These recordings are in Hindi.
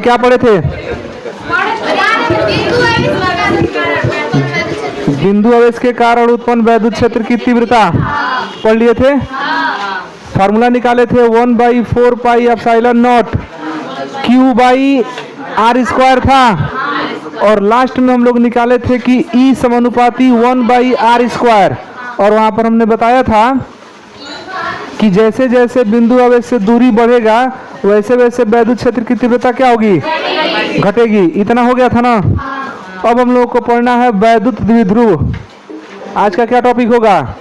क्या पढ़े थे? बिंदु आवेश के कारण उत्पन्न वैद्युत क्षेत्र की तीव्रता पढ़ लिए थे। फार्मूला निकाले थे 1/4 pi epsilon not Q by R square था, और लास्ट में हम लोग निकाले थे कि E समानुपाती 1/R स्क्वायर। और वहां पर हमने बताया था कि जैसे जैसे बिंदु आवेश से दूरी बढ़ेगा वैसे वैसे वैद्युत क्षेत्र की तीव्रता क्या होगी? घटेगी। इतना हो गया था ना। अब हम लोगों को पढ़ना है वैद्युत द्विध्रुव। आज का क्या टॉपिक होगा?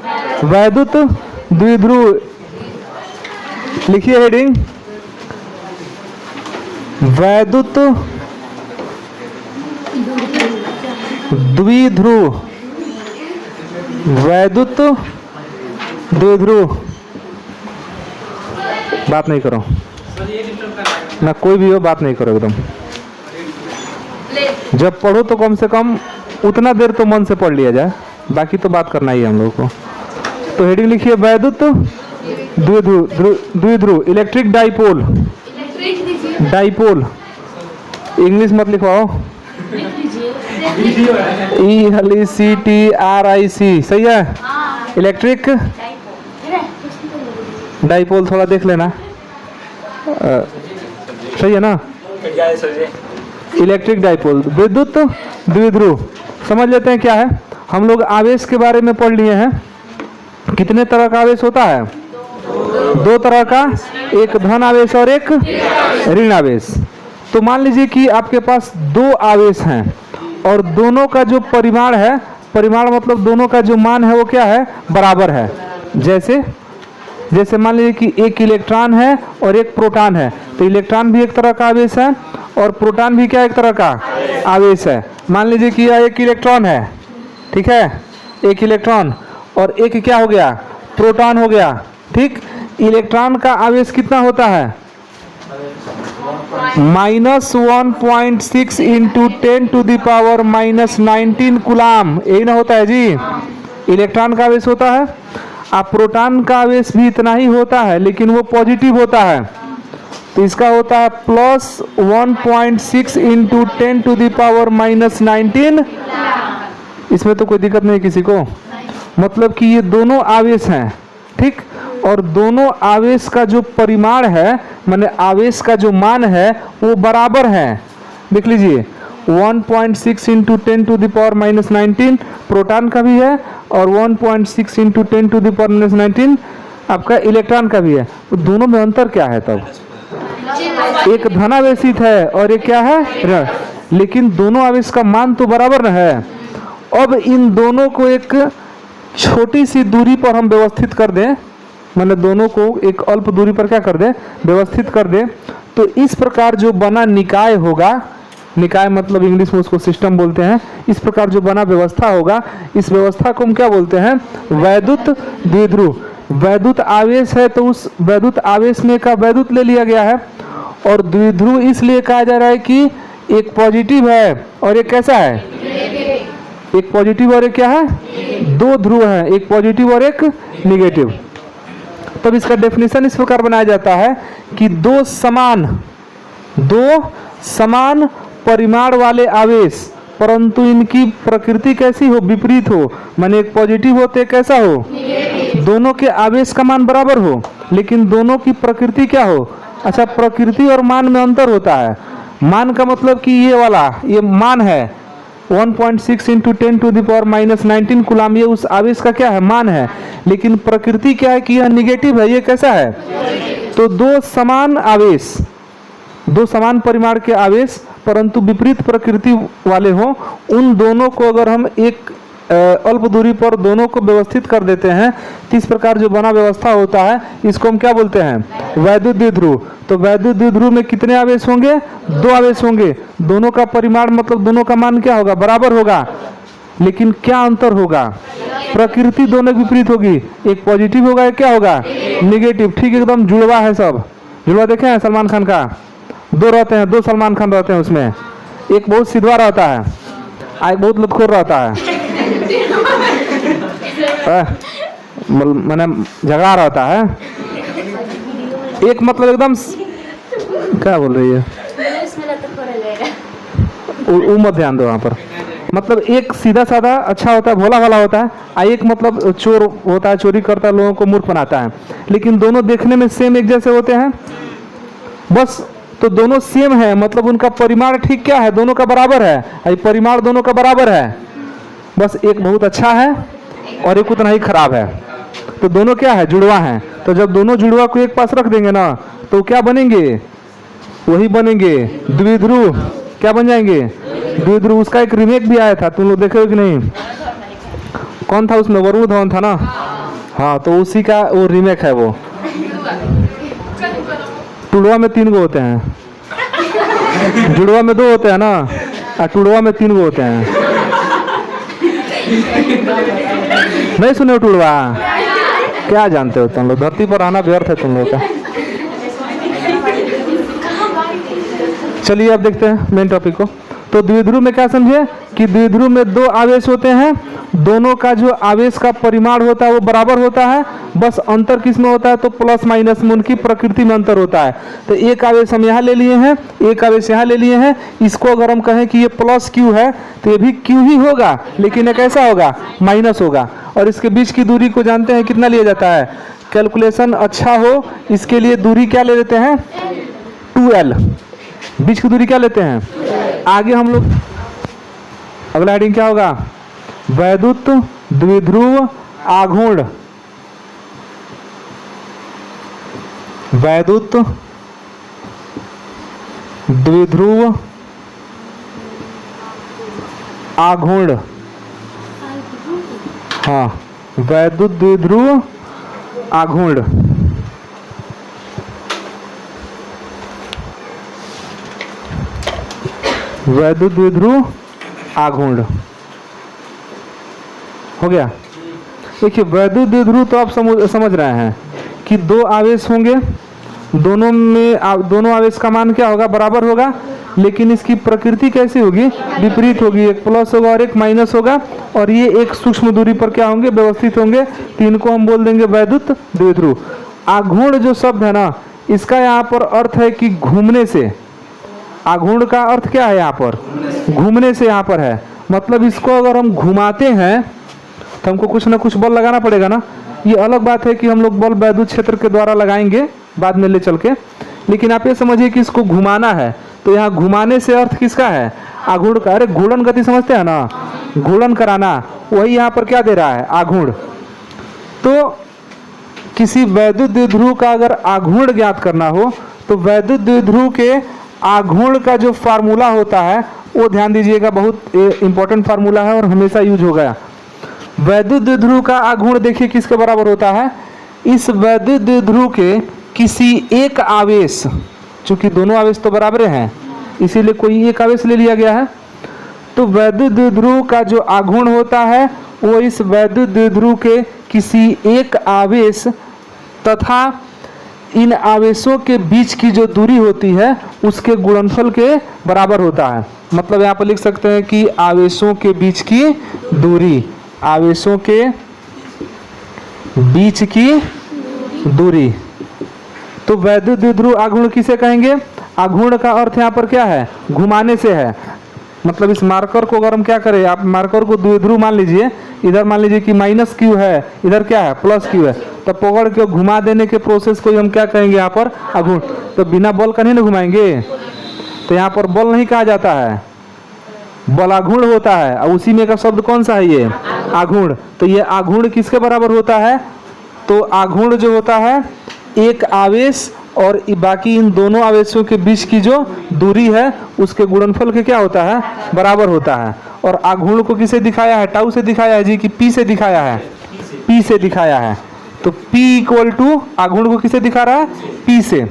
वैद्युत द्विध्रुव। लिखिए हेडिंग, वैद्युत द्विध्रुव। वैद्युत द्विध्रुव। बात नहीं करो ना, कोई भी हो बात नहीं करो एकदम। जब पढ़ो तो कम से कम उतना देर तो मन से पढ़ लिया जाए, बाकी तो बात करना ही है हम लोगों को। तो हेडिंग लिखिए वैद्युत द्विध्रुव, इलेक्ट्रिक डाइपोल। डाइपोल इंग्लिश मत लिखवाओ, ELECTRIC सही है। इलेक्ट्रिक डाइपोल थोड़ा देख लेना, सही है ना। इलेक्ट्रिक डाइपोल, विद्युत द्विध्रुव। समझ लेते हैं क्या है। हम लोग आवेश के बारे में पढ़ लिए हैं। कितने तरह का आवेश होता है? दो तरह का, एक धन आवेश और एक ऋण आवेश। तो मान लीजिए कि आपके पास दो आवेश हैं और दोनों का जो परिमाण है, परिमाण मतलब दोनों का जो मान है वो क्या है? बराबर है। जैसे जैसे मान लीजिए कि एक इलेक्ट्रॉन है और एक प्रोटॉन है, तो इलेक्ट्रॉन भी एक तरह का आवेश है और प्रोटॉन भी क्या एक तरह का आवेश है। मान लीजिए कि यह एक इलेक्ट्रॉन है, ठीक है, एक इलेक्ट्रॉन, और एक क्या हो गया? प्रोटॉन हो गया। ठीक, इलेक्ट्रॉन का आवेश कितना होता है? -1.6 इंटू 10⁻⁻19 कूलाम, यही ना होता है जी। इलेक्ट्रॉन का आवेश होता है। अब प्रोटॉन का आवेश भी इतना ही होता है, लेकिन वो पॉजिटिव होता है। तो इसका होता है +1.6 इंटू 10⁻⁻19। इसमें तो कोई दिक्कत नहीं किसी को। मतलब कि ये दोनों आवेश हैं, ठीक, और दोनों आवेश का जो परिमाण है, माने आवेश का जो मान है वो बराबर है। देख लीजिए 1.6 इंटू 10⁻⁻19 प्रोटॉन का भी है और 1.6 इंटू 10⁻⁻19 आपका इलेक्ट्रॉन का भी है। तो दोनों में अंतर क्या है तब? एक धनावेशित है और एक क्या है? ऋण। लेकिन दोनों आवेश का मान तो बराबर न है। अब इन दोनों को एक छोटी सी दूरी पर हम व्यवस्थित कर दें, मतलब दोनों को एक अल्प दूरी पर क्या कर दें? व्यवस्थित कर दें। तो इस प्रकार जो बना निकाय होगा, निकाय मतलब इंग्लिश में उसको सिस्टम बोलते हैं। इस प्रकार जो बना व्यवस्था होगा, इस व्यवस्था को हम क्या बोलते हैं? वैद्युत द्विध्रुव। वैद्युत आवेश है तो उस वैद्युत आवेश में का वैद्युत ले लिया गया है, और द्विध्रुव इसलिए कहा जा रहा है कि एक पॉजिटिव है और एक कैसा है? एक पॉजिटिव और एक क्या है? दो ध्रुव है, एक पॉजिटिव और एक निगेटिव। तब इसका डेफिनेशन इस प्रकार बनाया जाता है कि दो समान परिमाण वाले आवेश, परंतु इनकी प्रकृति कैसी हो? विपरीत हो। माने एक पॉजिटिव हो तो एक कैसा हो? दोनों के आवेश का मान बराबर हो, लेकिन दोनों की प्रकृति क्या हो? अच्छा, प्रकृति और मान में अंतर होता है। मान का मतलब कि ये वाला, ये मान है 1.6 इंटू 10⁻⁻19 कूलाम, ये उस आवेश का क्या है? मान है। लेकिन प्रकृति क्या है कि यह निगेटिव है, ये कैसा है? तो दो समान आवेश, दो समान परिमाण के आवेश परंतु विपरीत प्रकृति वाले हों, उन दोनों को अगर हम एक अल्प दूरी पर दोनों को व्यवस्थित कर देते हैं, तो इस प्रकार जो बना व्यवस्था होता है, इसको हम क्या बोलते हैं? वैद्युत द्विध्रुव। तो वैद्युत द्विध्रुव में कितने आवेश होंगे? दो आवेश होंगे। दोनों का परिमाण मतलब दोनों का मान क्या होगा? बराबर होगा। लेकिन क्या अंतर होगा? प्रकृति दोनों विपरीत होगी, एक पॉजिटिव होगा एक क्या होगा? निगेटिव। ठीक, एकदम जुड़वा है सब। जुड़वा देखे हैं सलमान खान का? दो रहते हैं, दो सलमान खान रहते हैं उसमें। एक बहुत सीधा रहता है, एक बहुत लतखोर रहता है, मैंने झगड़ा रहता है। एक मतलब एकदम क्या बोल रही है? वो मत ध्यान दो वहाँ पर। मतलब एक सीधा साधा अच्छा होता है, भोला भाला होता है, और एक मतलब चोर होता है, चोरी करता है, लोगों को मूर्ख बनाता है। लेकिन दोनों देखने में सेम एक जैसे होते हैं बस। तो दोनों सेम है, मतलब उनका परिमाण ठीक क्या है, दोनों का बराबर है। परिमाण दोनों का बराबर है, बस एक बहुत अच्छा है और एक उतना ही खराब है। तो दोनों क्या है, जुड़वा है। तो जब दोनों जुड़वा को एक पास रख देंगे ना, तो क्या बनेंगे, वही बनेंगे द्विध्रुव। क्या बन जाएंगे, द्विध्रुव। उसका एक रीमेक भी आया था, तुम लोग देखे हो कि नहीं? कौन था उसमें, वरुण धवन था ना? हाँ, तो उसी का वो रीमेक है वो। टुड़वा में 3 गो होते हैं, जुड़वा में 2 होते हैं ना, और टुड़वा में 3 गो होते हैं। नहीं सुने हो टुड़वा? क्या जानते हो तुम लोग, धरती पर आना व्यर्थ है तुम लोग का। चलिए अब देखते हैं मेन टॉपिक को। तो द्विध्रुव में क्या समझे कि द्विध्रुव में 2 आवेश होते हैं, दोनों का जो आवेश का परिमाण होता है वो बराबर होता है। बस अंतर किस में होता है, तो प्लस माइनस में उनकी प्रकृति में अंतर होता है। तो एक आवेश हम यहाँ ले लिए हैं, एक आवेश यहाँ ले लिए हैं। इसको अगर हम कहें कि ये प्लस क्यू है तो ये भी क्यू ही होगा, लेकिन ये कैसा होगा, माइनस होगा। और इसके बीच की दूरी को जानते हैं कितना लिया जाता है, कैलकुलेशन अच्छा हो इसके लिए दूरी क्या ले लेते हैं, 2l। बीच की दूरी क्या लेते हैं। आगे हम लोग अगला हेडिंग क्या होगा, वैद्युत द्विध्रुव आघूर्ण। वैद्युत द्विध्रुव आघूर्ण। हाँ, वैद्युत द्विध्रुव आघूर्ण। वैद्युत द्विध्रुव आघूर्ण हो गया। देखिए वैद्युत द्विध्रुव तो आप समझ रहे हैं कि 2 आवेश होंगे, दोनों में दोनों आवेश का मान क्या होगा, बराबर होगा। लेकिन इसकी प्रकृति कैसी होगी, विपरीत होगी। एक प्लस होगा और एक माइनस होगा, और ये एक सूक्ष्म दूरी पर क्या होंगे, व्यवस्थित होंगे। तो इनको हम बोल देंगे वैद्युत द्विध्रुव। आघूर्ण जो शब्द है ना, इसका यहाँ पर अर्थ है कि घूमने से। आघूर्ण का अर्थ क्या है यहाँ पर, घूमने से यहाँ पर है। मतलब इसको अगर हम घुमाते हैं तो हमको कुछ ना कुछ बल लगाना पड़ेगा ना। ये अलग बात है कि हम लोग बल वैद्युत क्षेत्र के द्वारा लगाएंगे बाद में ले चल के, लेकिन आप ये समझिए कि इसको घुमाना है। तो यहाँ घुमाने से अर्थ किसका है, आघूर्ण का। अरे घूर्णन गति समझते हैं ना, घूर्णन कराना, वही यहाँ पर क्या दे रहा है, आघूर्ण। तो किसी वैद्युत द्विध्रुव का अगर आघूर्ण ज्ञात करना हो तो वैद्युत द्विध्रुव के आघूर्ण का जो फार्मूला होता है वो ध्यान दीजिएगा, बहुत इंपॉर्टेंट फार्मूला है और हमेशा यूज होगा। वैद्युत द्विध्रुव का आघूर्ण देखिए किसके बराबर होता है, इस वैद्युत द्विध्रुव के किसी एक आवेश, चूंकि दोनों आवेश तो बराबर हैं इसीलिए कोई एक आवेश ले लिया गया है। तो वैद्युत द्विध्रुव का जो आघूर्ण होता है वो इस वैद्युत द्विध्रुव के किसी एक आवेश तथा इन आवेशों के बीच की जो दूरी होती है उसके गुणनफल के बराबर होता है। मतलब यहाँ पर लिख सकते हैं कि आवेशों के बीच की दूरी, आवेशों के बीच की दूरी। तो वैद्युत द्विध्रुव आघूर्ण किसे कहेंगे, आघूर्ण का अर्थ यहाँ पर क्या है, घुमाने से है। मतलब इस मार्कर को अगर हम क्या करें, आप मार्कर को द्विध्रुव मान लीजिए, इधर मान लीजिए कि माइनस क्यू है, इधर क्या है प्लस क्यू है, तो पकड़ के घुमा देने के प्रोसेस को हम क्या कहेंगे यहाँ पर, आघूर्ण। तो बिना बल का नहीं ना घुमाएंगे, तो यहाँ पर बल नहीं कहा जाता है, बल आघूर्ण होता है। और उसी में का शब्द कौन सा है, ये आघूर्ण। तो ये आघूर्ण किसके बराबर होता है, तो आघूर्ण जो होता है एक आवेश और बाकी इन दोनों आवेशों के बीच की जो दूरी है उसके गुणनफल के क्या होता है, बराबर होता है। और आघूर्ण को किसे दिखाया है, टाउ से दिखाया है जी कि पी से दिखाया है, पी से दिखाया है। तो P इक्वल टू, आघूर्ण को किसे दिखा रहा है, P से।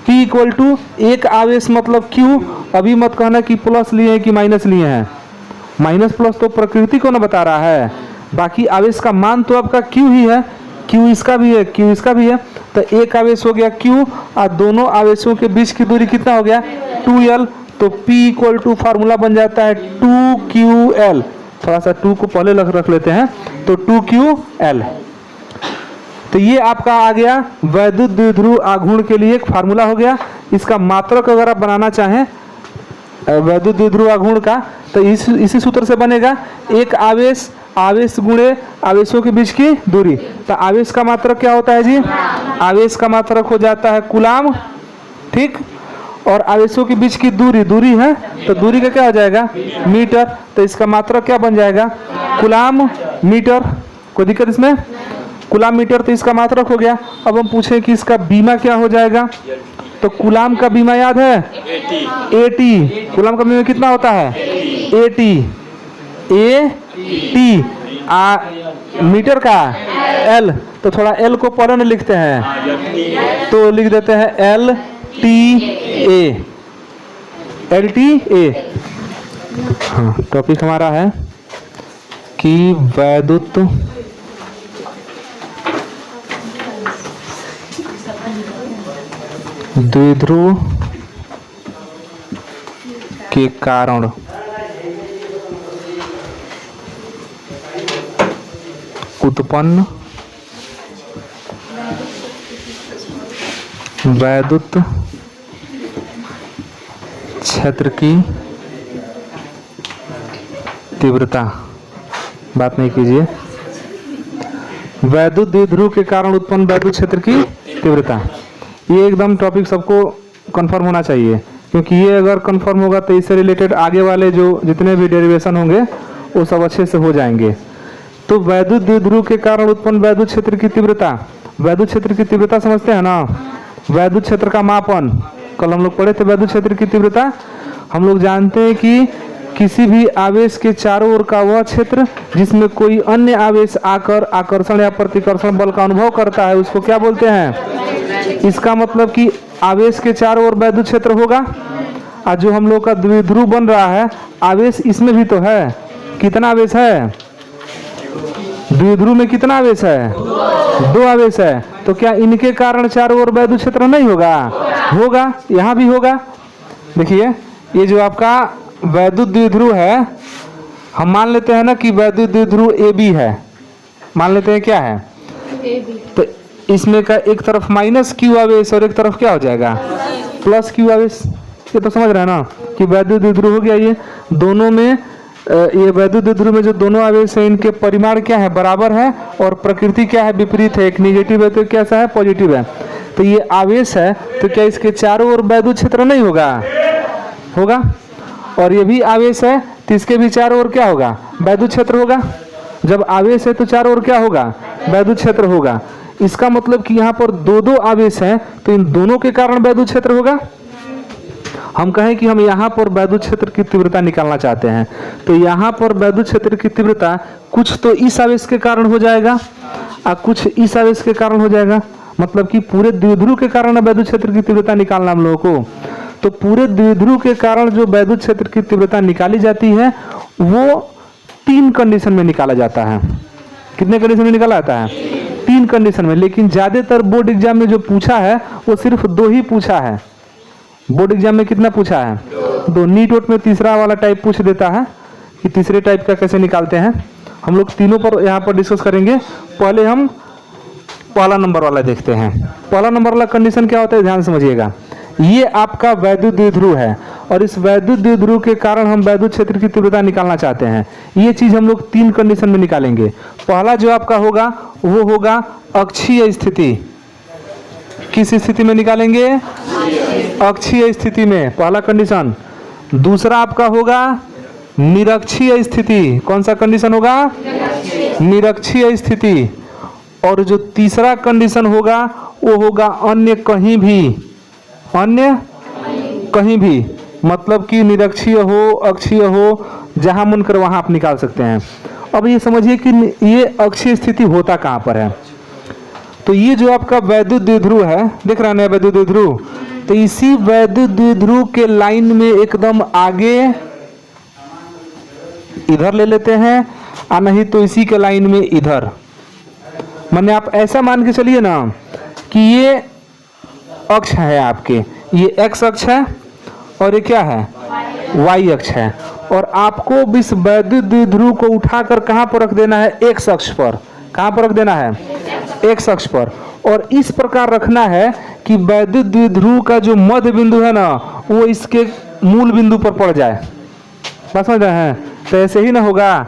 P इक्वल टू एक आवेश मतलब Q। अभी मत कहना कि प्लस लिए हैं कि माइनस लिए हैं, माइनस प्लस तो प्रकृति को ना बता रहा है, बाकी आवेश का मान तो आपका Q ही है। Q इसका भी है, Q इसका भी है। तो एक आवेश हो गया Q और दोनों आवेशों के बीच की दूरी कितना हो गया, 2l। तो P इक्वल टू फार्मूला बन जाता है 2QL। थोड़ा सा 2 को पहले रख लेते हैं, तो 2QL। तो ये आपका आ गया वैद्युत द्विध्रुव आघूर्ण के लिए एक फार्मूला हो गया। इसका मात्रक अगर आप बनाना चाहें वैद्युत द्विध्रुव आघूर्ण का, तो इसी सूत्र से बनेगा एक आवेश, आवेश गुणे आवेशों के बीच की दूरी। तो आवेश का मात्रक क्या होता है जी? आवेश का मात्रक हो जाता है कूलाम, ठीक। और आवेशों के बीच की दूरी, दूरी है तो दूरी का क्या हो जाएगा? मीटर। तो इसका मात्रक क्या बन जाएगा? Coulomb metre. कोई दिक्कत इसमें? कूलाम मीटर तो इसका मात्रक हो गया। अब हम पूछें कि इसका बीमा क्या हो जाएगा, तो कूलाम का बीमा याद है? AT। कूलाम का बीमा कितना होता है? AT। मीटर का L, तो थोड़ा L को पढ़ने लिखते हैं तो लिख देते हैं LTA। हाँ, टॉपिक हमारा है कि वैद्युत द्विध्रुव के कारण उत्पन्न वैद्युत क्षेत्र की तीव्रता। बात नहीं कीजिए। वैद्युत द्विध्रुव के कारण उत्पन्न वैद्युत क्षेत्र की तीव्रता, ये एकदम टॉपिक सबको कंफर्म होना चाहिए, क्योंकि ये अगर कंफर्म होगा तो इससे रिलेटेड आगे वाले जो जितने भी डेरिवेशन होंगे वो सब अच्छे से हो जाएंगे। तो वैद्युत द्विध्रुव के कारण उत्पन्न वैद्युत क्षेत्र की तीव्रता, वैद्युत क्षेत्र की तीव्रता समझते हैं ना? वैद्युत क्षेत्र का मापन कल हम लोग पढ़े थे। वैद्युत क्षेत्र की तीव्रता हम लोग जानते हैं कि किसी भी आवेश के चारों ओर का वह क्षेत्र जिसमें कोई अन्य आवेश आकर आकर्षण या प्रतिकर्षण बल का अनुभव करता है उसको क्या बोलते हैं? इसका मतलब कि आवेश के चारों ओर वैद्युत क्षेत्र होगा। और जो हम लोग का द्विध्रुव बन रहा है, आवेश इसमें भी तो है। कितना आवेश है द्विध्रुव में? कितना आवेश है? 2 आवेश है। तो क्या इनके कारण चारों ओर वैद्युत क्षेत्र नहीं होगा? होगा, यहाँ भी होगा। देखिए ये जो आपका वैद्युत द्विध्रुव है, हम मान लेते हैं ना कि वैद्युत द्विध्रुव AB है, मान लेते हैं क्या है AB। तो इसमें का एक तरफ माइनस Q आवेश और एक तरफ क्या हो जाएगा? प्लस Q आवेश। ये तो समझ रहे हैं ना कि वैद्युत द्विध्रुव हो गया। ये दोनों में ये वैद्युत द्विध्रुव में जो दोनों आवेश है इनके परिमाण क्या है? बराबर है। और प्रकृति क्या है? विपरीत है। एक निगेटिव है तो कैसा है? पॉजिटिव है। तो ये आवेश है तो क्या इसके चारों ओर वैद्युत क्षेत्र नहीं होगा? होगा। और ये भी आवेश है तो इसके भी चारों ओर क्या होगा? वैद्युत क्षेत्र होगा। जब आवेश है तो चारों ओर क्या होगा? वैद्युत क्षेत्र होगा। इसका मतलब कि यहाँ पर 2 आवेश हैं तो इन दोनों के कारण वैद्युत क्षेत्र होगा। हम कहें कि हम यहाँ पर वैद्युत क्षेत्र की तीव्रता निकालना चाहते हैं, तो यहाँ पर वैद्युत क्षेत्र की तीव्रता कुछ तो इस आवेश के कारण हो जाएगा और कुछ इस आवेश के कारण हो जाएगा। मतलब कि पूरे द्विध्रुव के कारण वैद्युत क्षेत्र की तीव्रता निकालना हम लोगों को। तो पूरे द्विध्रुव के कारण जो वैद्युत क्षेत्र की तीव्रता निकाली जाती है वो 3 कंडीशन में निकाला जाता है। कितने कंडीशन में निकाला जाता है? 3 कंडीशन में। लेकिन ज्यादातर बोर्ड एग्जाम में जो पूछा है वो सिर्फ 2 ही पूछा है। बोर्ड एग्जाम में कितना पूछा है? 2। नीट वोट में तीसरा वाला टाइप पूछ देता है कि तीसरे टाइप का कैसे निकालते हैं। हम लोग तीनों पर यहाँ पर डिस्कस करेंगे। पहले हम पहला नंबर वाला देखते हैं। पहला नंबर वाला कंडीशन क्या होता है, ध्यान समझिएगा। ये आपका वैद्युत द्विध्रुव है और इस वैद्युत द्विध्रुव के कारण हम वैद्युत क्षेत्र की तीव्रता निकालना चाहते हैं। ये चीज हम लोग 3 कंडीशन में निकालेंगे। पहला जो आपका होगा वो होगा अक्षीय स्थिति। किस स्थिति में निकालेंगे? अक्षीय स्थिति में, पहला कंडीशन। दूसरा आपका होगा निरक्षीय स्थिति। कौन सा कंडीशन होगा? निरक्षीय स्थिति। और जो तीसरा कंडीशन होगा वो होगा अन्य कहीं भी। अन्य कहीं भी मतलब कि निरक्षीय हो, अक्षीय हो, जहां मन कर वहां आप निकाल सकते हैं। अब ये समझिए कि ये अक्षीय स्थिति होता कहां पर है। तो ये जो आपका वैद्युत द्विध्रुव है, देख रहे हैं वैद्युत द्विध्रुव, तो इसी वैद्युत द्विध्रुव के लाइन में एकदम आगे इधर ले लेते हैं और नहीं तो इसी के लाइन में इधर। माने आप ऐसा मान के चलिए ना कि ये अक्ष है आपके, ये x अक्ष है और ये क्या है? y अक्ष है। और आपको इस वैद्युत द्विध्रुव को उठाकर कहां पर रख देना है? x अक्ष पर। कहां पर रख देना है? x अक्ष पर। और इस प्रकार रखना है कि वैद्युत द्विध्रुव का जो मध्य बिंदु है ना वो इसके मूल बिंदु पर पड़ जाए। बात समझ रहे हैं? तो ऐसे ही ना होगा,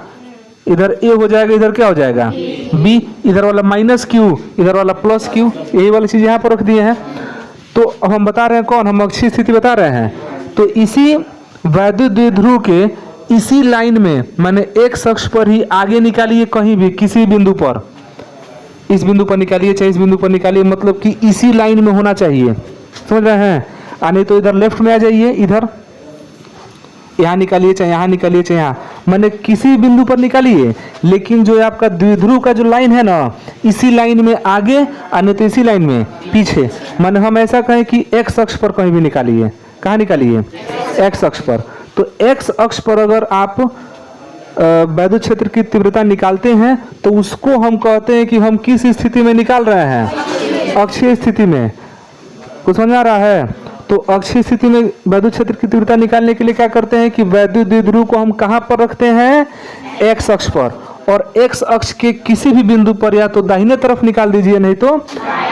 इधर ए हो जाएगा, इधर क्या हो जाएगा बी, इधर वाला माइनस क्यू, इधर वाला प्लस क्यू, यही वाली चीज यहाँ पर रख दिए हैं। तो अब हम बता रहे हैं कौन, हम अक्षीय स्थिति बता रहे हैं। तो इसी वैद्युत द्विध्रुव के इसी लाइन में मैंने एक्स अक्ष पर ही आगे निकालिए, कहीं भी किसी बिंदु पर, इस बिंदु पर निकालिए चाहे इस बिंदु पर निकालिए, मतलब कि इसी लाइन में होना चाहिए। समझ रहे हैं? नहीं तो इधर लेफ्ट में आ जाइए, इधर यहाँ निकालिए चाहे यहाँ निकालिए चाहे यहाँ, मैंने किसी बिंदु पर निकालिए, लेकिन जो आपका द्विध्रुव का जो लाइन है ना, इसी लाइन में आगे नहीं तो इसी लाइन में पीछे। मैंने हम ऐसा कहें कि एक्स अक्ष पर कहीं भी निकालिए। कहाँ निकालिए? एक्स अक्ष पर। तो एक्स अक्ष पर अगर आप वैद्युत क्षेत्र की तीव्रता निकालते हैं तो उसको हम कहते हैं कि हम किस स्थिति में निकाल रहे हैं? अक्षीय स्थिति में। कुछ समझ आ रहा है? तो अक्षीय स्थिति में वैद्युत क्षेत्र की तीव्रता निकालने के लिए क्या करते हैं कि वैद्युत द्विध्रुव को हम कहां पर रखते हैं? एक्स अक्ष पर। और एक्स अक्ष के किसी भी बिंदु पर या तो दाहिने तरफ निकाल दीजिए, नहीं तो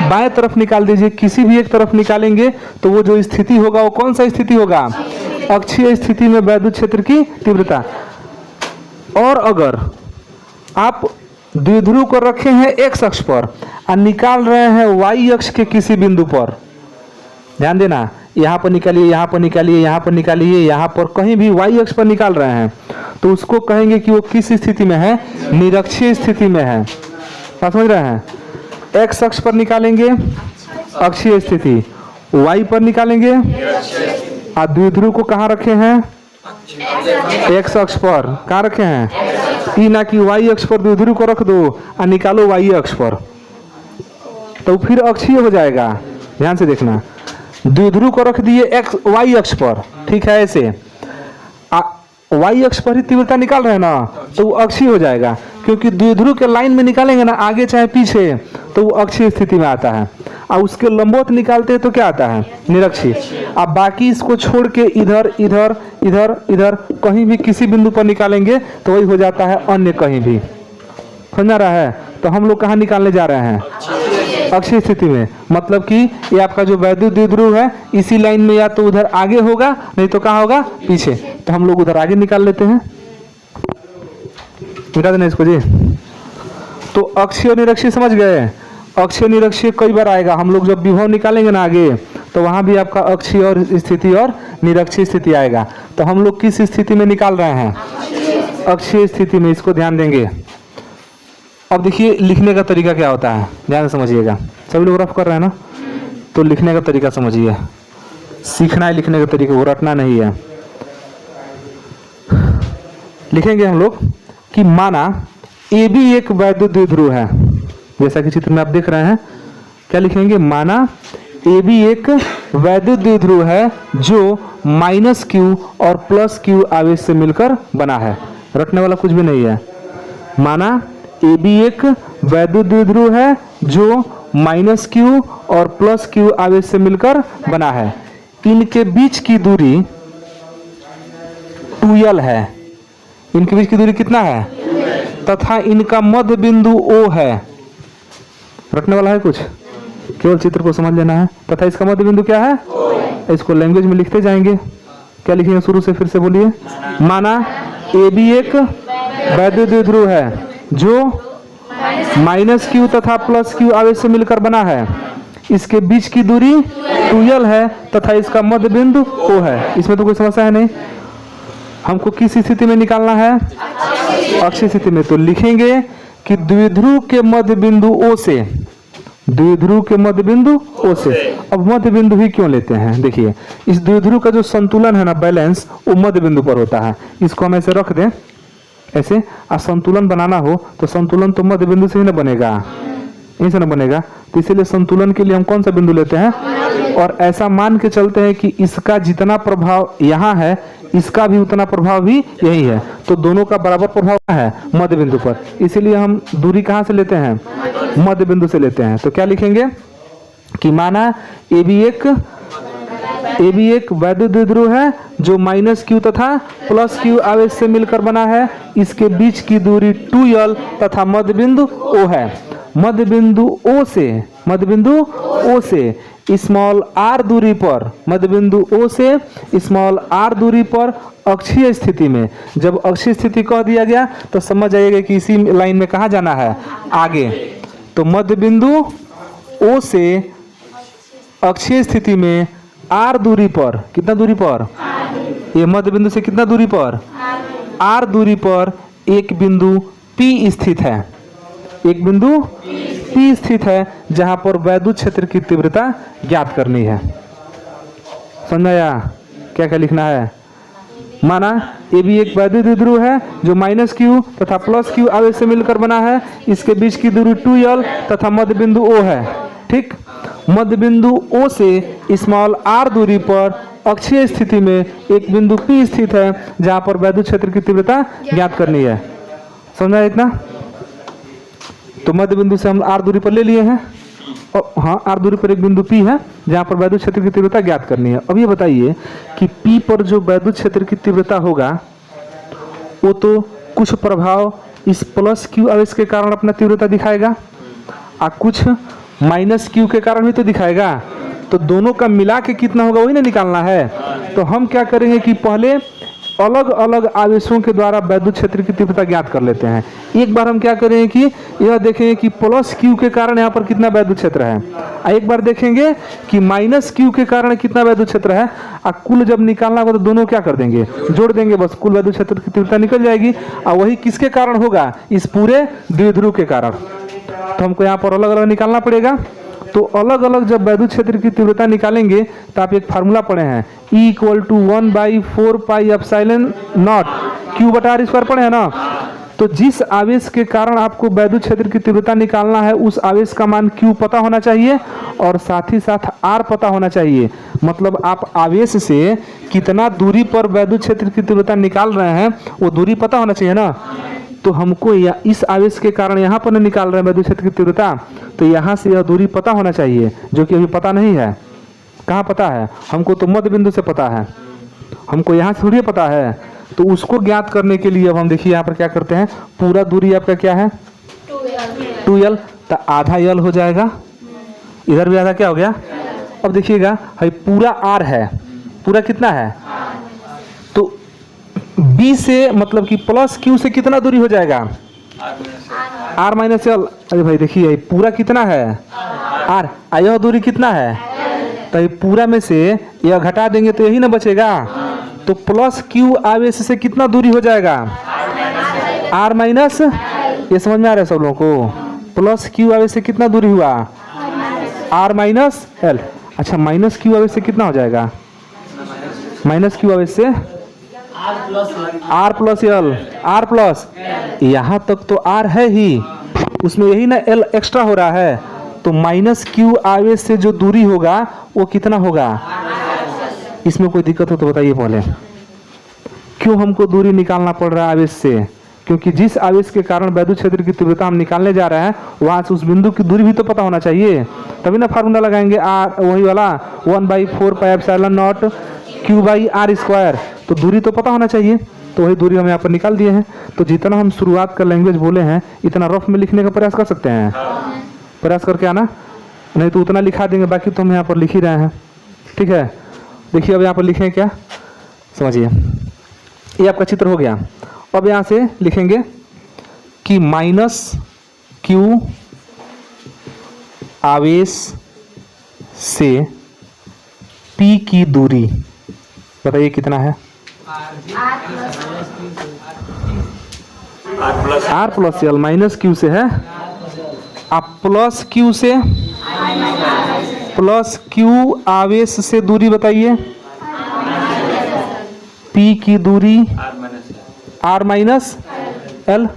बाएं तरफ निकाल दीजिए। किसी भी एक तरफ निकालेंगे तो वो जो स्थिति होगा वो कौन सा स्थिति होगा? अक्षीय स्थिति में वैद्युत क्षेत्र की तीव्रता। और अगर आप द्विध्रुव को रखे हैं एक्स अक्ष पर और निकाल रहे हैं वाई अक्ष के किसी बिंदु पर, ध्यान देना, यहाँ पर निकालिए, यहाँ पर निकालिए, यहाँ पर निकालिए, यहाँ पर कहीं भी वाई अक्ष पर निकाल रहे हैं, तो उसको कहेंगे कि वो किस स्थिति में है? निरक्षीय स्थिति में है। आप समझ रहे हैं? एक्स अक्ष पर निकालेंगे अक्षीय स्थिति, वाई पर निकालेंगे, और द्विध्रुव को कहाँ रखे हैं? एक्स अक्ष पर। कहाँ रखे हैं? ई ना कि वाई अक्ष पर द्विध्रुव को रख दो और निकालो वाई अक्ष पर, तो फिर अक्षीय हो जाएगा। ध्यान से देखना, द्विध्रुव को रख दिए एक्स वाई अक्ष पर, ठीक है, ऐसे वाई अक्ष पर ही तीव्रता निकाल रहे हैं ना, तो वो अक्षीय हो जाएगा। क्योंकि द्विध्रुव के लाइन में निकालेंगे ना, आगे चाहे पीछे, तो वो अक्षीय स्थिति में आता है। और उसके लंबवत निकालते हैं तो क्या आता है? निरक्षीय। अब बाकी इसको छोड़ के इधर इधर इधर इधर कहीं भी किसी बिंदु पर निकालेंगे तो वही हो जाता है अन्य कहीं भी। समझ रहा है? तो हम लोग कहाँ निकालने जा रहे हैं? अक्षीय स्थिति में। मतलब कि ये आपका जो वैद्युत द्विध्रुव है इसी लाइन में या तो उधर आगे होगा, नहीं तो कहाँ होगा? पीछे। तो हम लोग उधर आगे निकाल लेते हैं, निकाल देना इसको जी। तो अक्षीय और निरक्षीय समझ गए? अक्षीय निरक्षीय कई बार आएगा, हम लोग जब विभव निकालेंगे ना आगे, तो वहां भी आपका अक्षीय और स्थिति और निरक्षीय स्थिति आएगा। तो हम लोग किस स्थिति में निकाल रहे हैं? अक्षीय स्थिति में। इसको ध्यान देंगे। अब देखिए लिखने का तरीका क्या होता है, ध्यान से समझिएगा। सभी लोग रफ कर रहे हैं ना, तो लिखने का तरीका समझिए। सीखना है लिखने का तरीका, वो रटना नहीं है। लिखेंगे हम लोग कि माना ए भी एक वैद्युत द्विध्रुव है, जैसा कि चित्र में आप देख रहे हैं। क्या लिखेंगे? माना ए भी एक वैद्युत द्विध्रुव है जो माइनस क्यू और प्लस क्यू आवेश से मिलकर बना है। रटने वाला कुछ भी नहीं है। माना ए भी एक वैद्युत द्विध्रुव है जो माइनस क्यू और प्लस क्यू आवेश से मिलकर बना है। इनके बीच की दूरी 2l है। इनके बीच की दूरी कितना है? तथा इनका मध्य बिंदु O है। रखने वाला है कुछ? केवल चित्र को समझ लेना है। तथा इसका मध्य बिंदु क्या है? इसको लैंग्वेज में लिखते जाएंगे। क्या लिखेंगे शुरू से? फिर से बोलिए। माना ए भी एक वैद्युत द्विध्रुव है जो माइनस क्यू तथा प्लस क्यू आवेश से मिलकर बना है। इसके बीच की दूरी 2l है तथा इसका मध्य बिंदु O है। इसमें तो कोई समस्या है नहीं। हमको किस स्थिति में निकालना है? अक्षीय स्थिति में। तो लिखेंगे कि द्विध्रुव के मध्य बिंदु O से, द्विध्रुव के मध्य बिंदु O से। अब मध्य बिंदु ही क्यों लेते हैं? देखिए इस द्विध्रुव का जो संतुलन है ना, बैलेंस, वो मध्य बिंदु पर होता है। इसको हम ऐसे रख दें, ऐसे। और संतुलन बनाना हो तो संतुलन तो मध्य बिंदु से ही ना बनेगा, यहीं से ना बनेगा। तो इसीलिए संतुलन के लिए हम कौन सा बिंदु लेते हैं? और ऐसा मान के चलते हैं कि इसका जितना प्रभाव यहाँ है इसका भी उतना प्रभाव भी यही है। तो दोनों का बराबर प्रभाव है मध्य बिंदु पर। इसीलिए हम दूरी कहाँ से लेते हैं? मध्य बिंदु से लेते हैं। तो क्या लिखेंगे कि माना ए भी एक वैद्युत द्विध्रुव है जो माइनस क्यू तथा प्लस क्यू आवेश से मिलकर बना है। इसके बीच की दूरी 2l तथा मध्य बिंदु O है। मध्य बिंदु O से स्मॉल r दूरी पर, मध्य बिंदु O से स्मॉल r दूरी पर अक्षीय स्थिति में, जब अक्षीय स्थिति कह दिया गया तो समझ जाइएगा कि इसी लाइन में कहाँ जाना है, आगे। तो मध्य बिंदु O से अक्षीय स्थिति में r दूरी पर, कितना दूरी पर, ये मध्य बिंदु से कितना दूरी पर, r दूरी पर एक बिंदु P स्थित है, एक बिंदु P स्थित है जहां पर वैद्युत क्षेत्र की तीव्रता ज्ञात करनी है। समझाया क्या क्या लिखना है? माना ये भी एक वैद्युत द्विध्रुव है जो -q तथा +q आवेश से मिलकर बना है, इसके बीच की दूरी 2l तथा मध्य बिंदु O है। ठीक, मध्य बिंदु O से स्मॉल r दूरी पर अक्षीय स्थिति में एक बिंदु P स्थित है जहां पर वैद्युत क्षेत्र की तीव्रता ज्ञात करनी है। समझा इतना? तो मध्य बिंदु से हम r दूरी पर ले लिए हैं, और हाँ r दूरी पर एक बिंदु P है जहां पर वैद्युत क्षेत्र की तीव्रता ज्ञात करनी है। अब ये बताइए कि P पर जो वैद्युत क्षेत्र की तीव्रता होगा वो तो कुछ प्रभाव इस +q आवेश के कारण अपना तीव्रता दिखाएगा और कुछ -q के कारण भी तो दिखाएगा। तो दोनों का मिला के कितना होगा वही ना निकालना है। तो हम क्या करेंगे कि पहले अलग अलग आवेशों के द्वारा वैद्युत क्षेत्र की तीव्रता ज्ञात कर लेते हैं। एक बार हम क्या करेंगे कि यह देखेंगे कि +q के कारण यहाँ पर कितना वैद्युत क्षेत्र है, और एक बार देखेंगे कि -q के कारण कितना वैद्युत क्षेत्र है, और कुल जब निकालना होगा तो दोनों क्या कर देंगे, जोड़ देंगे, बस कुल वैद्युत क्षेत्र की तीव्रता निकल जाएगी। और वही किसके कारण होगा, इस पूरे द्विध्रुव के कारण। तो हमको यहाँ पर अलग अलग निकालना पड़ेगा। तो अलग अलग जब वैद्युत क्षेत्र की तीव्रता निकालेंगे तो आप एक फार्मूला पढ़े हैं, E = 1/4πε0 q/r² पढ़े हैं ना। तो जिस आवेश के कारण आपको वैद्युत क्षेत्र की तीव्रता निकालना है उस आवेश का मान q पता होना चाहिए और साथ ही साथ r पता होना चाहिए। मतलब आप आवेश से कितना दूरी पर वैद्युत क्षेत्र की तीव्रता निकाल रहे हैं वो दूरी पता होना चाहिए ना। तो हमको इस आवेश के कारण यहाँ पर निकाल रहे हैं वैद्युत क्षेत्र की तीव्रता, तो यहाँ से यह दूरी पता होना चाहिए, जो कि अभी पता नहीं है। कहाँ पता है? हमको तो मध्य बिंदु से पता है, हमको यहाँ से थोड़ी पता है। तो उसको ज्ञात करने के लिए अब हम देखिए यहाँ पर क्या करते हैं, पूरा दूरी आपका क्या है 2l, तो आधा l हो जाएगा, इधर भी आधा क्या हो गया। अब देखिएगा भाई पूरा r है, पूरा कितना है, तो B से मतलब कि +q से कितना दूरी हो जाएगा, r - l। अरे भाई देखिए पूरा कितना है r, यह दूरी कितना है, तो पूरा में से यह घटा देंगे तो यही ना बचेगा। तो +q आवेश से कितना दूरी हो जाएगा, r - ये समझ में आ रहा है सब लोगों को। +q आवेश से कितना दूरी हुआ, r - l। अच्छा -q आवेश से कितना हो जाएगा, -q आवेश से r + l, r+ यहाँ तक तो r है ही, उसमें यही ना l एक्स्ट्रा हो रहा है। तो -q आवेश से जो दूरी होगा वो कितना होगा। इसमें कोई दिक्कत हो तो बताइए पहले, क्यों हमको दूरी निकालना पड़ रहा है आवेश से, क्योंकि जिस आवेश के कारण वैद्युत क्षेत्र की तीव्रता हम निकालने जा रहे हैं वहां से उस बिंदु की दूरी भी तो पता होना चाहिए, तभी ना फार्मूला लगाएंगे r वही वाला 1/4πε0 q/r²। तो दूरी तो पता होना चाहिए, तो वही दूरी हम यहाँ पर निकाल दिए हैं। तो जितना हम शुरुआत का लैंग्वेज बोले हैं इतना रफ में लिखने का प्रयास कर सकते हैं, प्रयास करके आना, नहीं तो उतना लिखा देंगे, बाकी तो हम यहाँ पर लिख ही रहे हैं। ठीक है, देखिए अब यहाँ पर लिखें क्या, समझिए ये आपका चित्र हो गया। अब यहाँ से लिखेंगे कि -q आवेश से P की दूरी बताइए कितना है, r + l -q से है, आप +q से +q आवेश से दूरी बताइए, P की दूरी r - l।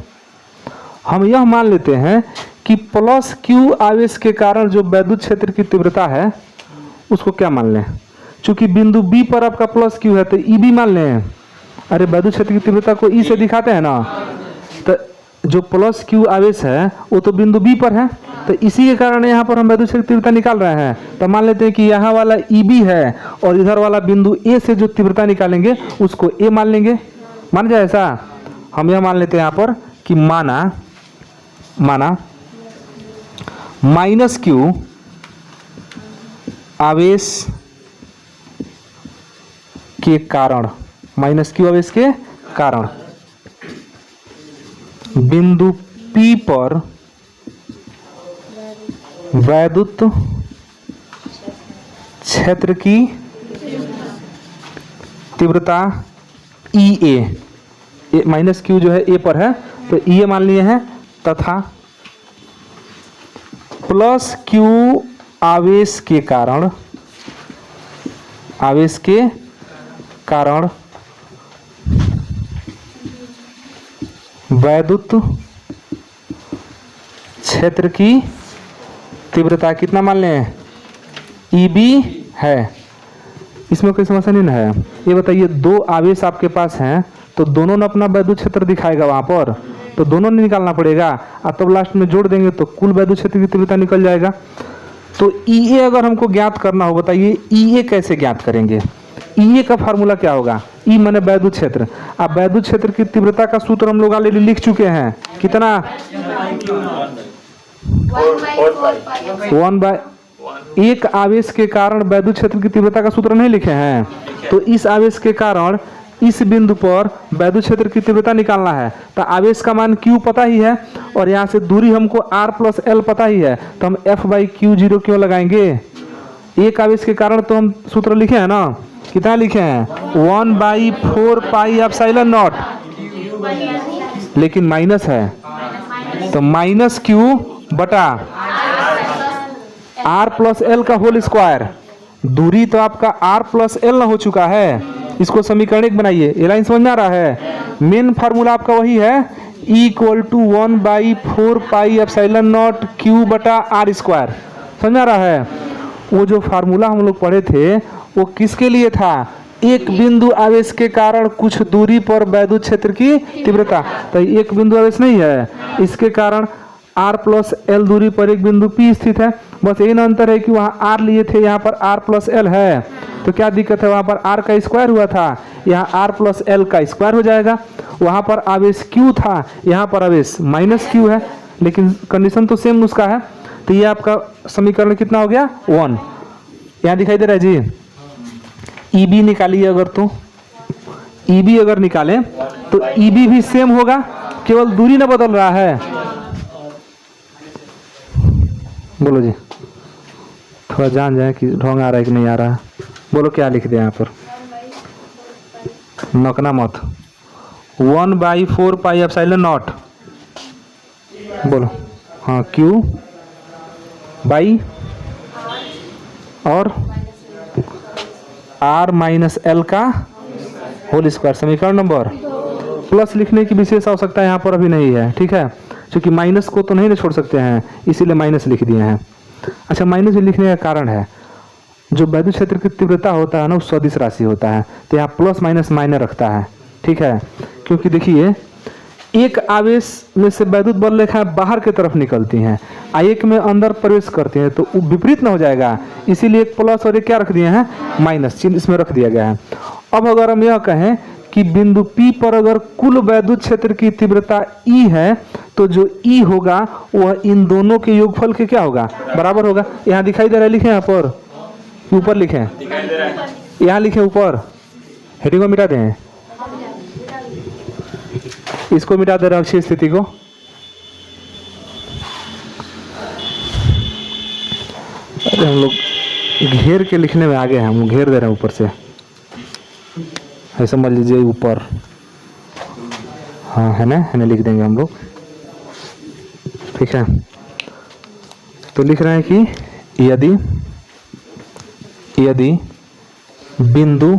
हम यह मान लेते हैं कि +q आवेश के कारण जो वैद्युत क्षेत्र की तीव्रता है उसको क्या मान लें, चूंकि बिंदु B पर आपका +q है तो EB मान लें। अरे वैद्युत क्षेत्र की तीव्रता को E से दिखाते हैं ना, तो जो +q आवेश है वो तो बिंदु B पर है, तो इसी के कारण यहाँ पर हम वैद्युत क्षेत्र की तीव्रता निकाल रहे हैं। तो मान लेते हैं कि यहाँ वाला EB है और इधर वाला बिंदु A से जो तीव्रता निकालेंगे उसको A मान लेंगे, मान जाए ऐसा। हम यह मान लेते हैं यहाँ पर कि माना माइनस क्यू आवेश के कारण, माइनस क्यू आवेश के कारण बिंदु P पर वैद्युत क्षेत्र की तीव्रता EA, माइनस क्यू जो है ए पर है तो EA मान लिए हैं, तथा प्लस क्यू आवेश के कारण, आवेश के कारण वैद्युत क्षेत्र की तीव्रता कितना मान लें, EB है। इसमें कोई समस्या नहीं ना है। ये बताइए, दो आवेश आपके पास हैं तो दोनों ने अपना वैद्युत क्षेत्र दिखाएगा वहां पर, तो दोनों ने निकालना पड़ेगा और तब लास्ट में जोड़ देंगे तो कुल वैद्युत क्षेत्र की तीव्रता निकल जाएगा। तो EA अगर हमको ज्ञात करना हो, बताइए EA कैसे ज्ञात करेंगे। EA का फार्मूला क्या होगा, E माने वैद्युत क्षेत्र। अब वैद्युत क्षेत्र की तीव्रता का सूत्र हम लोग ऑलरेडी लिख चुके हैं, कितना 1/, एक आवेश के कारण वैद्युत क्षेत्र की तीव्रता का सूत्र नहीं लिखे हैं, तो इस आवेश के कारण इस बिंदु पर वैद्युत क्षेत्र की तीव्रता निकालना है। तो आवेश का मान Q पता ही है और यहाँ से दूरी हमको R प्लस L पता ही है, तो हम F/Q0 क्यों लगाएंगे। एक आवेश के कारण तो हम सूत्र लिखे हैं ना, कितना लिखे हैं 1/4πε0, लेकिन माइनस है तो माइनस Q बटा R प्लस L का होल स्क्वायर। दूरी तो आपका R प्लस L ना हो चुका है, इसको समीकरण एक बनाइए। ये लाइन समझ में आ रहा है। मेन फार्मूला आपका वही है, E = 1/4πε0 Q बटा R स्क्वायर। समझ में आ रहा है। वो जो फार्मूला हम लोग पढ़े थे वो किसके लिए था, एक बिंदु आवेश के कारण कुछ दूरी पर वैद्युत क्षेत्र की तीव्रता। तो एक बिंदु आवेश नहीं है, इसके कारण R प्लस L दूरी पर एक बिंदु P स्थित है। बस यही ना अंतर है कि वहाँ R लिए थे, यहाँ पर R प्लस L है, तो क्या दिक्कत है, वहाँ पर R का स्क्वायर हुआ था, यहाँ R प्लस L का स्क्वायर हो जाएगा। वहाँ पर आवेश Q था, यहाँ पर आवेश माइनस Q है, लेकिन कंडीशन तो सेम उसका है। तो ये आपका समीकरण कितना हो गया 1। यहाँ दिखाई दे रहा है जी। EB निकालिए अगर, तो EB अगर निकालें तो EB भी सेम होगा, केवल दूरी ना बदल रहा है। बोलो जी, थोड़ा जान जाए कि ढोंग आ रहा है कि नहीं आ रहा है। बोलो क्या लिख दे यहाँ पर, नकना मत। 1/4πε0 बोलो, हाँ Q बाई और R माइनस L का होल स्क्वायर। समीकरण नंबर, प्लस लिखने की विशेष आवश्यकता यहाँ पर अभी नहीं है, ठीक है, क्योंकि माइनस को तो नहीं ना छोड़ सकते हैं, इसीलिए माइनस लिख दिए हैं। अच्छा, माइनस लिखने का कारण है, जो वैद्युत क्षेत्र की तीव्रता होता है ना, वो सदिश राशि होता है, तो यहाँ प्लस माइनस मायने रखता है, ठीक है। क्योंकि देखिए, एक आवेश में से वैद्युत बल रेखाएं बाहर की तरफ निकलती हैं, एक में अंदर प्रवेश करती हैं, तो विपरीत ना हो जाएगा, इसीलिए एक प्लस और एक क्या रख दिए हैं, माइनस चिन्ह इसमें रख दिया गया है। अब अगर हम यह कहें कि बिंदु P पर अगर कुल वैद्युत क्षेत्र की तीव्रता E है, तो जो E होगा वह इन दोनों के योगफल के क्या होगा, बराबर होगा। यहाँ दिखाई दे रहा है, लिखे यहाँ पर, ऊपर लिखे, यहाँ लिखे ऊपर, हेडिंग को मिटा दें, इसको मिटा दे रहा अक्षीय स्थिति को। अरे हम लोग घेर के लिखने में आगे हैं, हम घेर दे रहे हैं ऊपर से, ऐसा समझ लीजिए ऊपर, हाँ है ना लिख देंगे हम लोग, ठीक है। तो लिख रहे हैं कि यदि बिंदु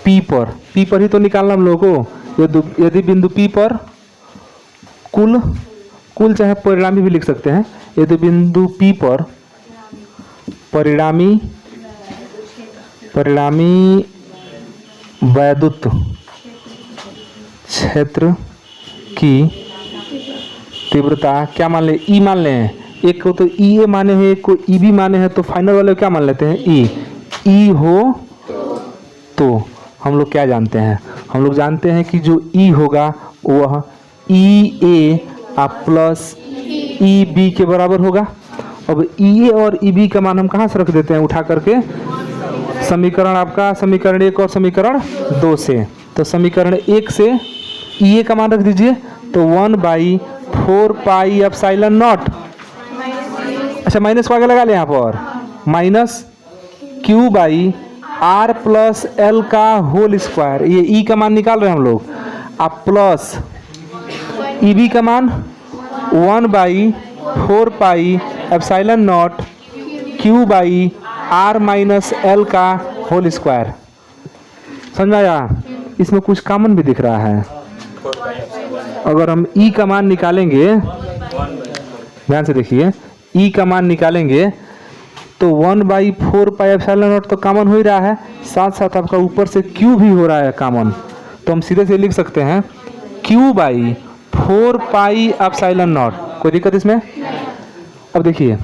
P पर ही तो निकालना हम लोगों को, यदि बिंदु P पर कुल चाहे परिणामी भी लिख सकते हैं, यदि बिंदु P पर परिणामी वैद्युत क्षेत्र की तीव्रता क्या मान ले, E मान लें, एक को तो EA माने हैं, एक को EB माने हैं, तो फाइनल वाले क्या मान लेते हैं, E हो तो हम लोग क्या जानते हैं, हम लोग जानते हैं कि जो E होगा वह EA प्लस ई बी के बराबर होगा। अब ई ए और ई बी का मान हम कहाँ से रख देते हैं उठा करके, समीकरण आपका समीकरण 1 और समीकरण 2 से। तो समीकरण 1 से ई ए का मान रख दीजिए, तो 1/4 पाई एप्सिलॉन नॉट, अच्छा माइनस को आगे लगा ले यहाँ पर, minus Q by R plus L का होल स्क्वायर, ये ई का मान निकाल रहे हैं हम लोग, अब प्लस ई बी का मान 1/4 pi epsilon naught Q by R minus L का होल स्क्वायर। समझ में आया? इसमें कुछ कॉमन भी दिख रहा है। अगर हम ई का मान निकालेंगे, ध्यान से देखिए, ई का मान निकालेंगे तो 1/4 पाई एप्सिलॉन नॉट तो कॉमन हो ही रहा है, साथ साथ आपका ऊपर से क्यू भी हो रहा है कॉमन, तो हम सीधे से लिख सकते हैं q/4 पाई एप्सिलॉन नॉट। कोई दिक्कत इसमें? अब देखिए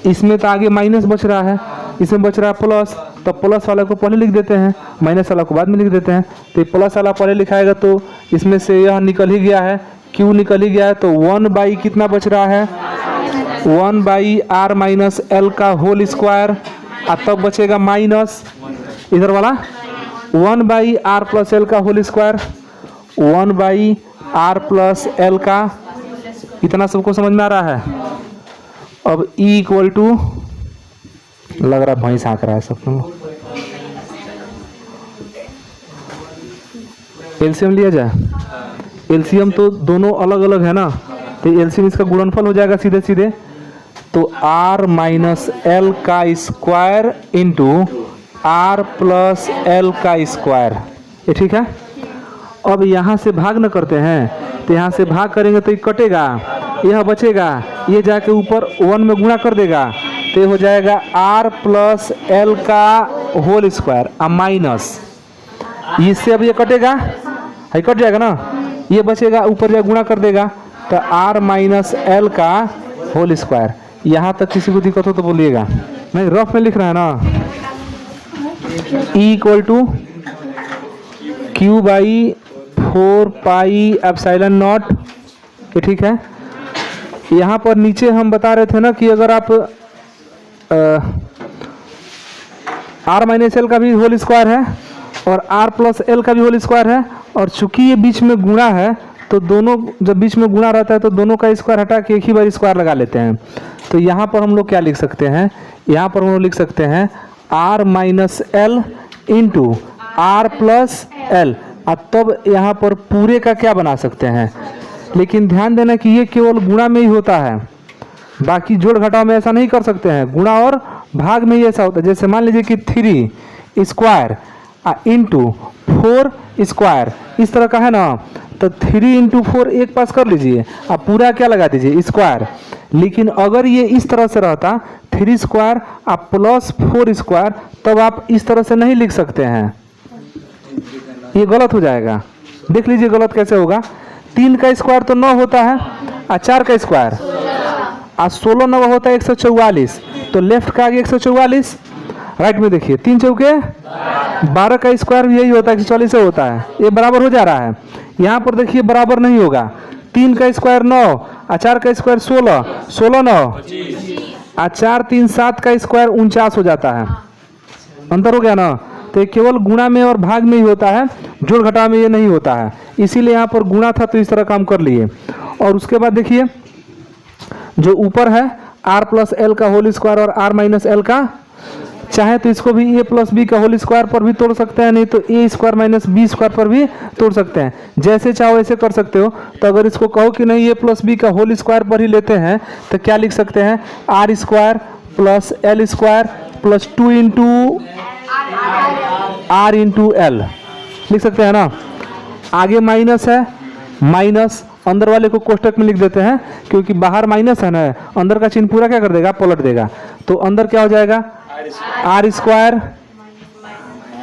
इसमें तो आगे माइनस बच रहा है, इसमें बच रहा है प्लस, तो प्लस वाला को पहले लिख देते हैं, माइनस वाला को बाद में लिख देते हैं। तो प्लस वाला पहले लिखाएगा तो इसमें से यह निकल ही गया है, q निकल ही गया है, तो 1/ कितना बच रहा है, 1/r माइनस एल का होल स्क्वायर, और तब बचेगा माइनस इधर वाला 1/r प्लस एल का whole square, 1/r plus L का, इतना सबको समझ में आ रहा है? अब E इक्वल टू, लग रहा है भैंस हाँक रहा है सबको, एलसीएम लिया जाए। एलसीएम तो दोनों अलग अलग है ना, तो एलसीएम इसका गुणनफल हो जाएगा सीधे सीधे, तो r माइनस एल का square into r plus L का स्क्वायर, ये ठीक है। अब यहाँ से भाग न करते हैं, तो यहाँ से भाग करेंगे तो ये कटेगा, यह बचेगा, ये जाके ऊपर 1 में गुणा कर देगा, तो ये हो जाएगा r प्लस एल का होल स्क्वायर, अब माइनस इससे अब ये कटेगा, है कट जाएगा ना, ये बचेगा, ऊपर जाके गुणा कर देगा, तो r माइनस एल का होल स्क्वायर। यहाँ तक किसी को दिक्कत हो तो बोलिएगा, नहीं रफ में लिख रहा है ना। E equal to q/4 pi epsilon naught, ये ठीक है। यहाँ पर नीचे हम बता रहे थे ना कि अगर आप r माइनस एल का भी होल स्क्वायर है और r प्लस एल का भी होल स्क्वायर है, और चूंकि ये बीच में गुणा है तो दोनों, जब बीच में गुणा रहता है तो दोनों का स्क्वायर हटा के एक ही बार स्क्वायर लगा लेते हैं। तो यहाँ पर हम लोग क्या लिख सकते हैं, यहाँ पर हम लोग लिख सकते हैं r minus L into R plus L, और तब यहाँ पर पूरे का क्या बना सकते हैं, लेकिन ध्यान देना कि ये केवल गुणा में ही होता है, बाकी जोड़ घटाव में ऐसा नहीं कर सकते हैं, गुणा और भाग में ही ऐसा होता है। जैसे मान लीजिए कि 3 स्क्वायर इंटू 4 स्क्वायर इस तरह का है ना, तो 3 इंटू 4 एक पास कर लीजिए, आप पूरा क्या लगा दीजिए स्क्वायर। लेकिन अगर ये इस तरह से रहता 3 स्क्वायर आप प्लस 4 स्क्वायर, तब आप इस तरह से नहीं लिख सकते हैं, ये गलत हो जाएगा। देख लीजिए गलत कैसे होगा, 3 का स्क्वायर तो 9 होता है, और 4 का स्क्वायर, और 16 9 होता है 144, तो लेफ्ट का आगे 144, राइट में देखिए 3 चौके 12 का स्क्वायर भी यही होता है 144 से होता है, ये बराबर हो जा रहा है। यहाँ पर देखिए बराबर नहीं होगा, 3 का स्क्वायर 9, और 4 का स्क्वायर 16, 16 9, और 4 3 7 का स्क्वायर 49 हो जाता है, अंतर हो गया ना। तो ये केवल गुणा में और भाग में ही होता है, जोड़ घटाव में ये नहीं होता है, इसीलिए यहाँ पर गुणा था तो इस तरह काम कर लिए। और उसके बाद देखिए जो ऊपर है r प्लस एल का होल स्क्वायर और r माइनस एल का, चाहे तो इसको भी a प्लस बी का होल स्क्वायर पर भी तोड़ सकते हैं, नहीं तो a square minus B square पर भी तोड़ सकते हैं, जैसे चाहो वैसे कर सकते हो। तो अगर इसको कहो कि नहीं a प्लस बी का होल स्क्वायर पर ही लेते हैं, तो क्या लिख सकते हैं, r square plus L square plus 2 into r into L लिख सकते हैं ना। आगे माइनस है, माइनस अंदर वाले को कोष्टक में लिख देते हैं, क्योंकि बाहर माइनस है ना, अंदर का चिन्ह पूरा क्या कर देगा, पलट देगा। तो अंदर क्या हो जाएगा, आर स्क्वायर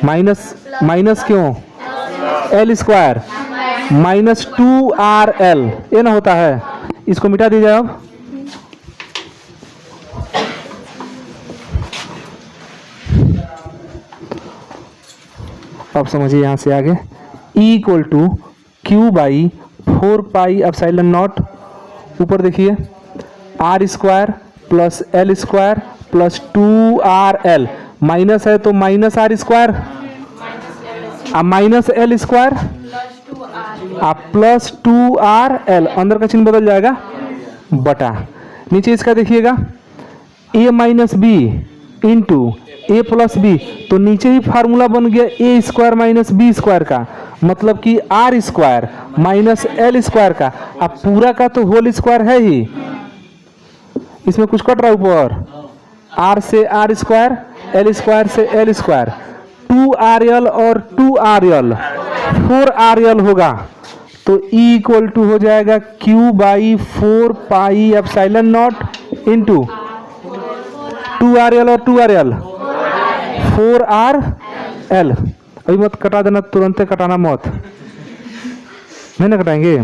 माइनस माइनस क्यों एल स्क्वायर माइनस 2RL, ये ना होता है, इसको मिटा दीजिए। अब समझिए यहाँ से आगे, E equal to Q/4 pi epsilon naught, ऊपर देखिए R square plus L square plus 2RL, minus है तो minus R square minus L square plus 2RL, अंदर का चिन्ह बदल जाएगा बटा, नीचे इसका देखिएगा a minus B into A plus B, तो नीचे ही फार्मूला बन गया A square minus B square का, मतलब कि R square minus L square का। अब पूरा का तो होल स्क्वायर है ही, इसमें कुछ कट रहा है ऊपर, आर से आर स्क्वायर, एल स्क्वायर से एल स्क्वायर, 2RL और 2RL 4RL होगा, तो E इक्वल टू हो जाएगा Q by 4 pi epsilon not into 2RL और 2RL 4RL। अभी मत कटा देना, तुरंत कटाना मत, नहीं ना कटाएंगे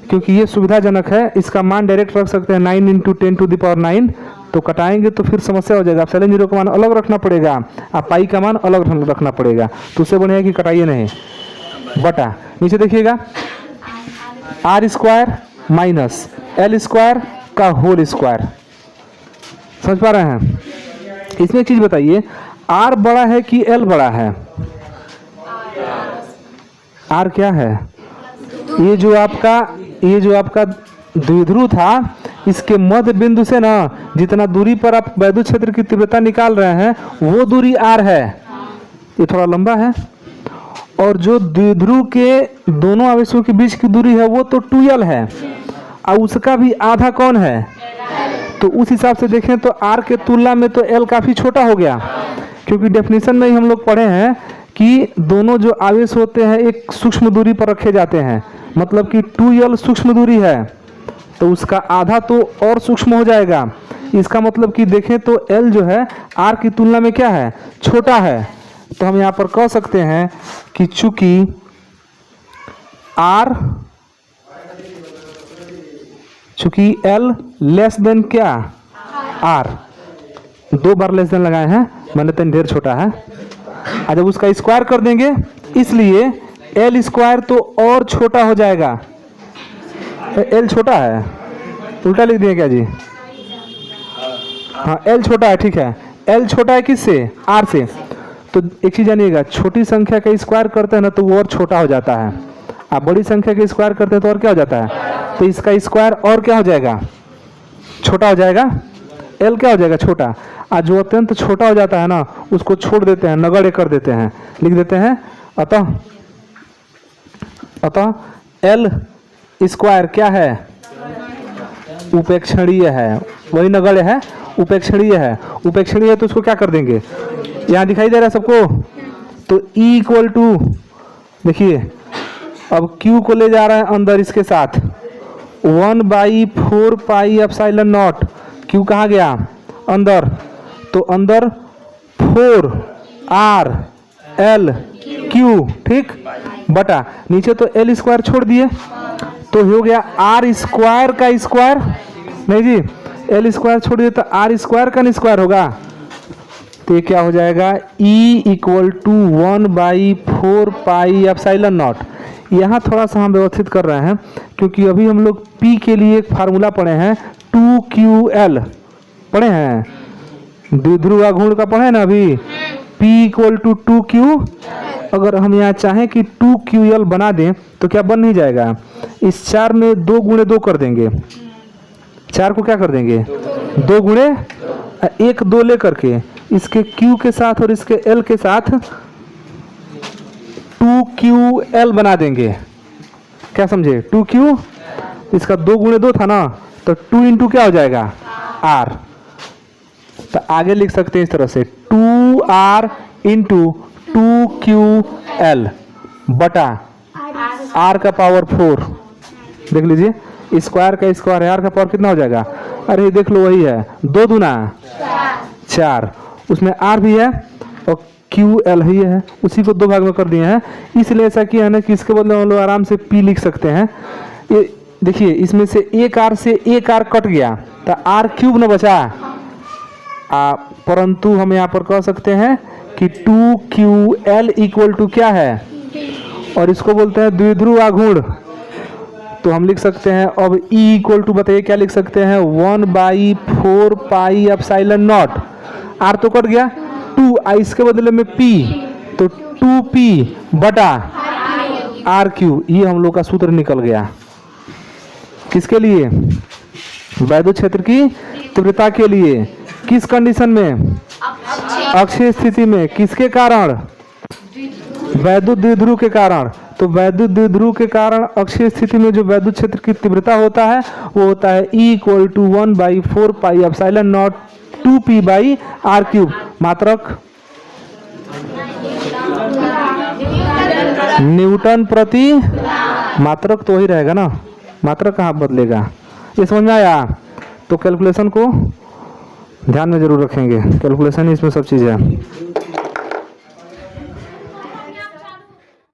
क्योंकि ये सुविधाजनक है, इसका मान डायरेक्ट रख सकते हैं 9 इंटू 10 टू द पावर 9, तो कटाएंगे तो फिर समस्या हो जाएगा, एप्सिलॉन 0 का मान अलग रखना पड़ेगा और पाई का मान अलग रखना पड़ेगा, तो उससे बढ़िया कि कटाइए नहीं, बटा नीचे देखिएगा R square minus L square का होल स्क्वायर। समझ पा रहे हैं? इसमें एक चीज बताइए, आर बड़ा है कि एल बड़ा है? आर क्या है? ये जो आपका द्विध्रुव था, इसके मध्य बिंदु से ना जितना दूरी पर आप वैद्युत क्षेत्र की तीव्रता निकाल रहे हैं वो दूरी आर है, ये थोड़ा लंबा है, और जो द्विध्रुव के दोनों आवेशों के बीच की दूरी है वो तो 2L है, और उसका भी आधा कौन है? तो उस हिसाब से देखें तो R के तुलना में तो L काफ़ी छोटा हो गया, क्योंकि डेफिनेशन में ही हम लोग पढ़े हैं कि दोनों जो आवेश होते हैं एक सूक्ष्म दूरी पर रखे जाते हैं, मतलब कि 2L सूक्ष्म दूरी है तो उसका आधा तो और सूक्ष्म हो जाएगा, इसका मतलब कि देखें तो L जो है R की तुलना में क्या है? छोटा है। तो हम यहाँ पर कह सकते हैं कि चूंकि L लेस देन क्या? R, 2 बार लेस देन लगाए हैं, मैंने तो ढेर छोटा है, जब उसका स्क्वायर कर देंगे इसलिए L स्क्वायर तो और छोटा हो जाएगा। L छोटा है, उल्टा लिख दिए क्या जी? हाँ L छोटा है, ठीक है, L छोटा है किससे? R से। तो एक चीज जानिएगा, छोटी संख्या का स्क्वायर करते हैं ना तो वो और छोटा हो जाता है, आप बड़ी संख्या का स्क्वायर करते हैं तो और क्या हो जाता है? तो इसका स्क्वायर और क्या हो जाएगा? छोटा हो जाएगा। L क्या हो जाएगा? छोटा। आज जो अत्यंत छोटा हो जाता है ना उसको छोड़ देते हैं, नगण्य कर देते हैं, लिख देते हैं अतः L स्क्वायर क्या है? उपेक्षणीय है, वही नगण्य है, उपेक्षणीय है। उपेक्षणीय है तो उसको क्या कर देंगे? यहाँ दिखाई दे रहा है सबको, तो E इक्वल टू, देखिए अब Q को ले जा रहा है अंदर इसके साथ 1/4 पाई एप्सिलॉन नॉट, Q कहाँ गया? अंदर, तो अंदर 4RL Q, ठीक, बटा नीचे तो L स्क्वायर छोड़ दिए तो हो गया R स्क्वायर का स्क्वायर, नहीं जी L स्क्वायर छोड़ दिए तो R स्क्वायर का स्क्वायर होगा, तो ये क्या हो जाएगा? E equal to 1/4 pi epsilon naught. यहाँ थोड़ा सा हम व्यवस्थित कर रहे हैं क्योंकि अभी हम लोग P के लिए एक फार्मूला पढ़े हैं, 2QL पढ़े हैं, द्विध्रुव आघूर्ण का पढ़े ना अभी, P इक्वल टू 2Q। अगर हम यहाँ चाहें कि 2QL बना दें तो क्या बन नहीं जाएगा? इस 4 में 2 गुणे 2 कर देंगे, 4 को क्या कर देंगे? 2 गुणे 1 2 ले करके इसके Q के साथ और इसके L के साथ 2QL बना देंगे, क्या समझे? 2Q, इसका 2 गुणे 2 था ना, तो 2 इंटू क्या हो जाएगा? R। तो आगे लिख सकते हैं इस तरह से 2R इंटू 2QL बटा R का पावर 4। देख लीजिए, स्क्वायर का स्क्वायर है, R का पावर कितना हो जाएगा? अरे देख लो वही है, 2 दूना 4, उसमें R भी है और QL ही है, उसी को 2 भाग में कर दिए हैं, इसलिए ऐसा किया है ना कि इसके बदले हम लोग आराम से P लिख सकते हैं। ये देखिए, इसमें से एक R से एक R कट गया तो R क्यूब न बचा, परंतु हम यहाँ पर कह सकते हैं कि 2QL इक्वल टू क्या है? और इसको बोलते हैं द्विध्रुव आघूर्ण। तो हम लिख सकते हैं अब ई इक्वल टू, बताइए क्या लिख सकते हैं, 1/4 पाई एप्सिलॉन नॉट, आर तो कट गया, 2 इसके बदले में पी, तो 2p बटा आर क्यू, ये हम लोग का सूत्र निकल गया। किसके लिए, वैद्युत क्षेत्र की तीव्रता के लिए, किस कंडीशन में, अक्षीय स्थिति में, किसके कारण, वैद्युत द्विध्रुव के कारण। तो वैद्युत द्विध्रुव के कारण अक्षीय स्थिति में जो वैद्युत क्षेत्र की तीव्रता होता है वो होता है E equal to 1/4 pi epsilon naught 2p by R cube. मात्रक न्यूटन प्रति, मात्रक तो वही रहेगा ना, मात्रक कहाँ बदलेगा, ये समझ में आया। तो कैलकुलेशन को ध्यान में जरूर रखेंगे, कैलकुलेशन इसमें सब चीज़ है।